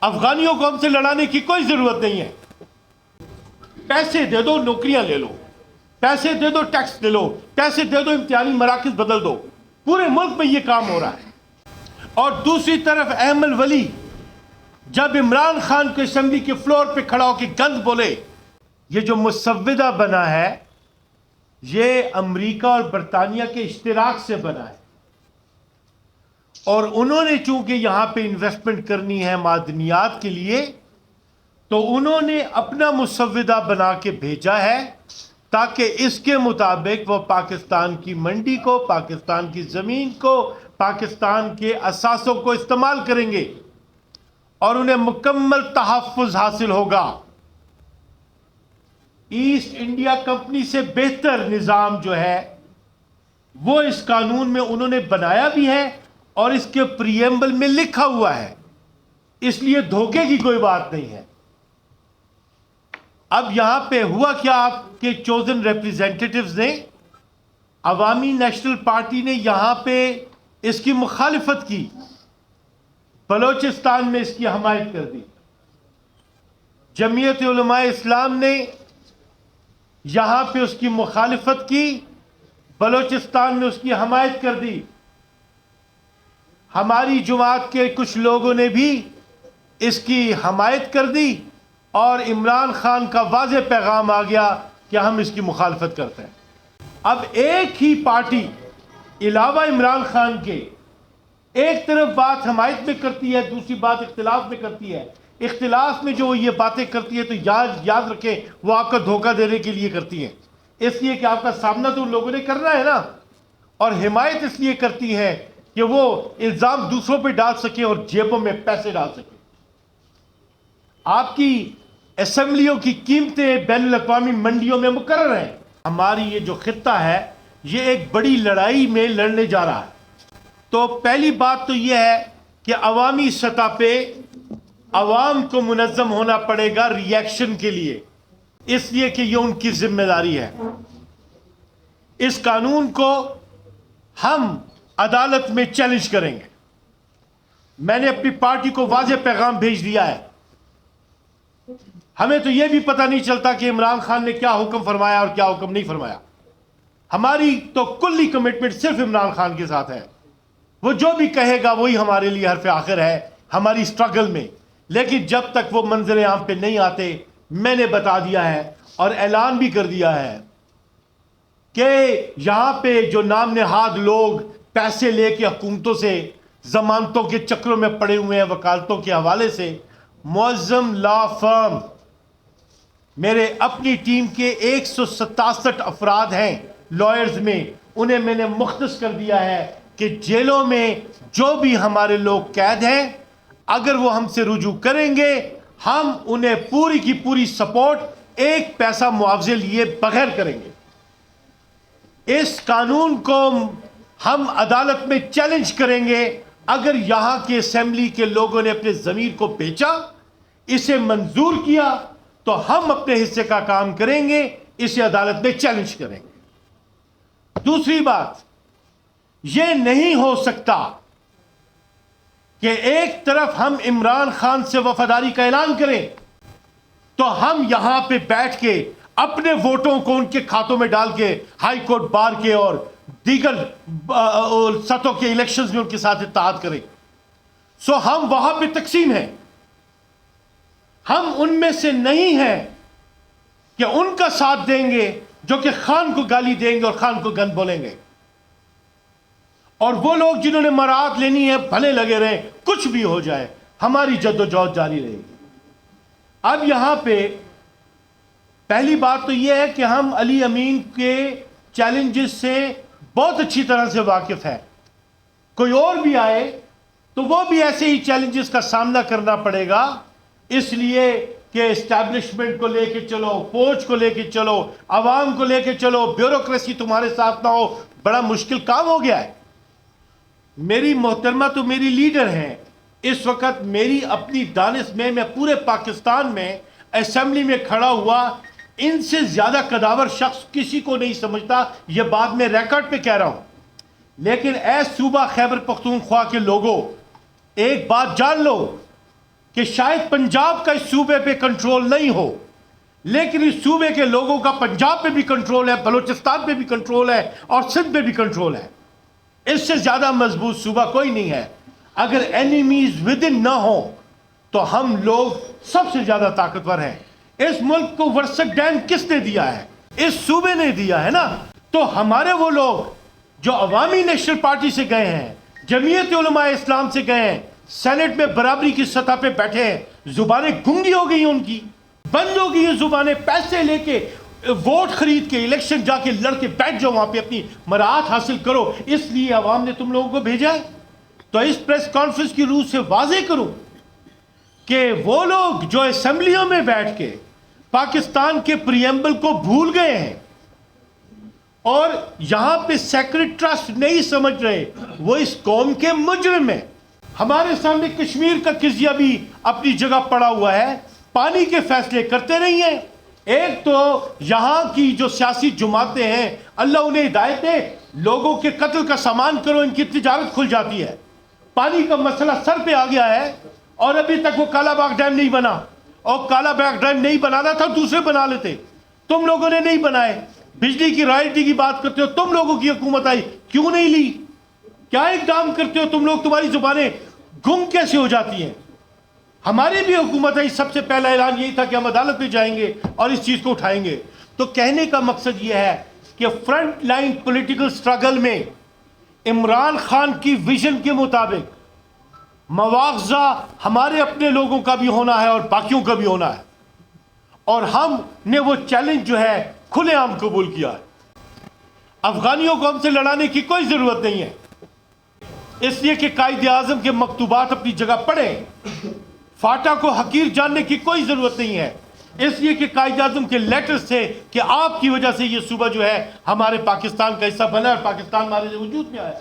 افغانیوں کو ہم سے لڑانے کی کوئی ضرورت نہیں ہے. پیسے دے دو، نوکریاں لے لو، پیسے دے دو، ٹیکس لے لو، پیسے دے دو، امتحانی مراکز بدل دو. پورے ملک میں یہ کام ہو رہا ہے. اور دوسری طرف احمد ولی جب عمران خان کو اسمبلی کے فلور پہ کھڑا ہو کے گند بولے، یہ جو مسودہ بنا ہے یہ امریکہ اور برطانیہ کے اشتراک سے بنا ہے، اور انہوں نے چونکہ یہاں پہ انویسٹمنٹ کرنی ہے معدنیات کے لیے، تو انہوں نے اپنا مسودہ بنا کے بھیجا ہے تاکہ اس کے مطابق وہ پاکستان کی منڈی کو، پاکستان کی زمین کو، پاکستان کے اثاثوں کو استعمال کریں گے اور انہیں مکمل تحفظ حاصل ہوگا. ایسٹ انڈیا کمپنی سے بہتر نظام جو ہے وہ اس قانون میں انہوں نے بنایا بھی ہے اور اس کے پریمبل میں لکھا ہوا ہے، اس لیے دھوکے کی کوئی بات نہیں ہے. اب یہاں پہ ہوا کیا، آپ کے چوزن ریپریزنٹیٹیوز نے، عوامی نیشنل پارٹی نے یہاں پہ اس کی مخالفت کی، بلوچستان میں اس کی حمایت کر دی. جمعیت علماء اسلام نے یہاں پہ اس کی مخالفت کی، بلوچستان میں اس کی حمایت کر دی. ہماری جماعت کے کچھ لوگوں نے بھی اس کی حمایت کر دی، اور عمران خان کا واضح پیغام آ گیا کہ ہم اس کی مخالفت کرتے ہیں. اب ایک ہی پارٹی علاوہ عمران خان کے ایک طرف بات حمایت میں کرتی ہے، دوسری بات اختلاف میں کرتی ہے. اختلاف میں جو یہ باتیں کرتی ہے تو یاد رکھیں وہ آپ کا دھوکہ دینے کے لیے کرتی ہیں، اس لیے کہ آپ کا سامنا تو ان لوگوں نے کرنا ہے نا. اور حمایت اس لیے کرتی ہے کہ وہ الزام دوسروں پہ ڈال سکیں اور جیبوں میں پیسے ڈال سکیں. آپ کی اسمبلیوں کی قیمتیں بین الاقوامی منڈیوں میں مقرر ہیں. ہماری یہ جو خطہ ہے یہ ایک بڑی لڑائی میں لڑنے جا رہا ہے. تو پہلی بات تو یہ ہے کہ عوامی سطح پہ عوام کو منظم ہونا پڑے گا ری ایکشن کے لیے، اس لیے کہ یہ ان کی ذمہ داری ہے. اس قانون کو ہم عدالت میں چیلنج کریں گے. میں نے اپنی پارٹی کو واضح پیغام بھیج دیا ہے. ہمیں تو یہ بھی پتہ نہیں چلتا کہ عمران خان نے کیا حکم فرمایا اور کیا حکم نہیں فرمایا. ہماری تو کلی کمٹمنٹ صرف عمران خان کے ساتھ ہے. وہ جو بھی کہے گا وہی ہمارے لیے حرف آخر ہے ہماری سٹرگل میں. لیکن جب تک وہ منظر عام پہ نہیں آتے، میں نے بتا دیا ہے اور اعلان بھی کر دیا ہے کہ یہاں پہ جو نام نہاد لوگ پیسے لے کے حکومتوں سے ضمانتوں کے چکروں میں پڑے ہوئے ہیں وکالتوں کے حوالے سے، معظم لا فرم میرے اپنی ٹیم کے 167 افراد ہیں لائرز میں، انہیں میں نے مختص کر دیا ہے کہ جیلوں میں جو بھی ہمارے لوگ قید ہیں اگر وہ ہم سے رجوع کریں گے ہم انہیں پوری کی پوری سپورٹ ایک پیسہ معاوضے لیے بغیر کریں گے. اس قانون کو ہم عدالت میں چیلنج کریں گے. اگر یہاں کے اسمبلی کے لوگوں نے اپنے ضمیر کو بیچا، اسے منظور کیا، تو ہم اپنے حصے کا کام کریں گے، اسے عدالت میں چیلنج کریں گے. دوسری بات، یہ نہیں ہو سکتا کہ ایک طرف ہم عمران خان سے وفاداری کا اعلان کریں تو ہم یہاں پہ بیٹھ کے اپنے ووٹوں کو ان کے کھاتوں میں ڈال کے ہائی کورٹ بار کے اور دیگر سطحوں کے الیکشنز میں ان کے ساتھ اتحاد کریں. سو ہم وہاں پہ تقسیم ہیں. ہم ان میں سے نہیں ہیں کہ ان کا ساتھ دیں گے جو کہ خان کو گالی دیں گے اور خان کو گند بولیں گے، اور وہ لوگ جنہوں نے مراعات لینی ہے بھلے لگے رہیں، کچھ بھی ہو جائے ہماری جدوجہد جاری رہے گی. اب یہاں پہ پہلی بات تو یہ ہے کہ ہم علی امین کے چیلنجز سے بہت اچھی طرح سے واقف ہیں. کوئی اور بھی آئے تو وہ بھی ایسے ہی چیلنجز کا سامنا کرنا پڑے گا، اس لیے کہ اسٹیبلشمنٹ کو لے کے چلو، فوج کو لے کے چلو، عوام کو لے کے چلو، بیوروکریسی تمہارے ساتھ نہ ہو، بڑا مشکل کام ہو گیا ہے. میری محترمہ تو میری لیڈر ہیں. اس وقت میری اپنی دانش میں پورے پاکستان میں اسمبلی میں کھڑا ہوا ان سے زیادہ قداور شخص کسی کو نہیں سمجھتا. یہ بات میں ریکارڈ پہ کہہ رہا ہوں. لیکن اے صوبہ خیبر پختونخوا کے لوگوں، ایک بات جان لو کہ شاید پنجاب کا اس صوبے پہ کنٹرول نہیں ہو، لیکن اس صوبے کے لوگوں کا پنجاب پہ بھی کنٹرول ہے، بلوچستان پہ بھی کنٹرول ہے، اور سندھ پہ بھی کنٹرول ہے۔ اس سے زیادہ مضبوط صوبہ کوئی نہیں ہے۔ اگر اینیمیز ود ان نہ ہو تو ہم لوگ سب سے زیادہ طاقتور ہیں۔ اس ملک کو ورسک ڈیم کس نے دیا ہے؟ اس صوبے نے دیا ہے نا۔ تو ہمارے وہ لوگ جو عوامی نیشنل پارٹی سے گئے ہیں، جمعیت علماء اسلام سے گئے ہیں، سینٹ میں برابری کی سطح پہ بیٹھے ہیں، زبانیں گنگی ہو گئی، ان کی بند ہو گئی ہیں زبانیں، پیسے لے کے ووٹ خرید کے الیکشن جا کے لڑ کے بیٹھ جاؤ، وہاں پہ اپنی مراعات حاصل کرو، اس لیے عوام نے تم لوگوں کو بھیجا ہے۔ تو اس پریس کانفرنس کی روح سے واضح کروں کہ وہ لوگ جو اسمبلیوں میں بیٹھ کے پاکستان کے پریمبل کو بھول گئے ہیں اور یہاں پہ سیکرٹ ٹرسٹ نہیں سمجھ رہے، وہ اس قوم کے مجرم ہیں۔ ہمارے سامنے کشمیر کا قضیہ بھی اپنی جگہ پڑا ہوا ہے، پانی کے فیصلے کرتے نہیں ہیں۔ ایک تو یہاں کی جو سیاسی جماعتیں ہیں، اللہ انہیں ہدایت دے، لوگوں کے قتل کا سامان کرو، ان کی تجارت کھل جاتی ہے۔ پانی کا مسئلہ سر پہ آ گیا ہے اور ابھی تک وہ کالا باغ ڈیم نہیں بنا، اور کالا باغ ڈیم نہیں بنانا تھا دوسرے بنا لیتے، تم لوگوں نے نہیں بنائے۔ بجلی کی رائلٹی کی بات کرتے ہو، تم لوگوں کی حکومت آئی، کیوں نہیں لی؟ کیا اقدام کرتے ہو تم لوگ؟ تمہاری زبانیں گم کیسے ہو جاتی ہیں؟ ہماری بھی حکومت آئی، سب سے پہلا اعلان یہی تھا کہ ہم عدالت پہ جائیں گے اور اس چیز کو اٹھائیں گے۔ تو کہنے کا مقصد یہ ہے کہ فرنٹ لائن پولیٹیکل سٹرگل میں عمران خان کی ویژن کے مطابق مواخذہ ہمارے اپنے لوگوں کا بھی ہونا ہے اور باقیوں کا بھی ہونا ہے، اور ہم نے وہ چیلنج جو ہے کھلے عام قبول کیا ہے۔ افغانیوں کو ہم سے لڑانے کی کوئی ضرورت نہیں ہے، اس لیے کہ قائد اعظم کے مکتوبات اپنی جگہ پڑھیں۔ فاٹا کو حقیر جاننے کی کوئی ضرورت نہیں ہے، اس لیے کہ قائد اعظم کے لیٹرز تھے کہ آپ کی وجہ سے یہ صوبہ جو ہے ہمارے پاکستان کا حصہ بنا اور پاکستان ہمارے وجود میں آیا۔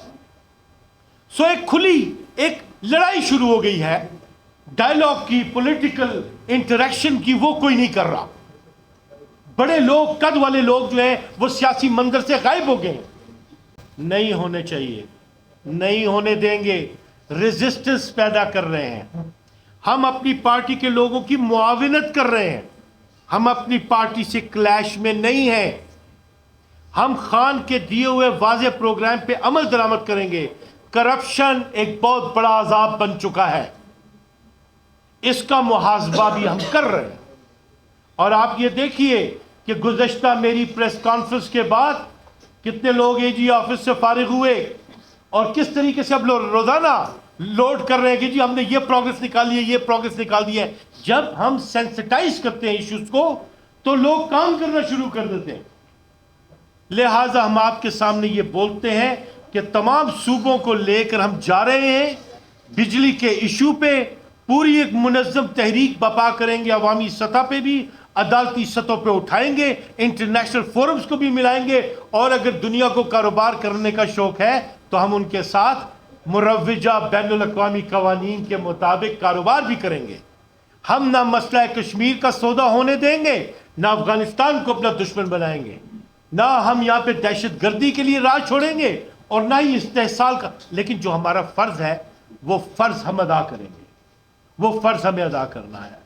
سو ایک کھلی ایک لڑائی شروع ہو گئی ہے، ڈائیلاگ کی، پولیٹیکل انٹریکشن کی، وہ کوئی نہیں کر رہا۔ بڑے لوگ، قد والے لوگ جو ہیں وہ سیاسی منظر سے غائب ہو گئے۔ نہیں ہونے چاہیے، نہیں ہونے دیں گے، ریزسٹنس پیدا کر رہے ہیں۔ ہم اپنی پارٹی کے لوگوں کی معاونت کر رہے ہیں، ہم اپنی پارٹی سے کلیش میں نہیں ہیں۔ ہم خان کے دیے ہوئے واضح پروگرام پہ عمل درآمد کریں گے۔ کرپشن ایک بہت بڑا عذاب بن چکا ہے، اس کا محاسبہ بھی ہم کر رہے ہیں۔ اور آپ یہ دیکھیے کہ گزشتہ میری پریس کانفرنس کے بعد کتنے لوگ اے جی آفس سے فارغ ہوئے اور کس طریقے سے اب لوگ روزانہ لوڈ کر رہے ہیں کہ جی ہم نے یہ پروگریس نکالی ہے، یہ پروگریس نکال دی ہے۔ جب ہم سینسٹائز کرتے ہیں ایشوز کو تو لوگ کام کرنا شروع کر دیتے ہیں۔ لہٰذا ہم آپ کے سامنے یہ بولتے ہیں کہ تمام صوبوں کو لے کر ہم جا رہے ہیں، بجلی کے ایشو پہ پوری ایک منظم تحریک برپا کریں گے، عوامی سطح پہ بھی، عدالتی سطح پہ اٹھائیں گے، انٹرنیشنل فورمز کو بھی ملائیں گے، اور اگر دنیا کو کاروبار کرنے کا شوق ہے تو ہم ان کے ساتھ مروجہ بین الاقوامی قوانین کے مطابق کاروبار بھی کریں گے۔ ہم نہ مسئلہ کشمیر کا سودا ہونے دیں گے، نہ افغانستان کو اپنا دشمن بنائیں گے، نہ ہم یہاں پہ دہشت گردی کے لیے راہ چھوڑیں گے، اور نہ ہی استحصال کا۔ لیکن جو ہمارا فرض ہے وہ فرض ہم ادا کریں گے، وہ فرض ہمیں ادا کرنا ہے۔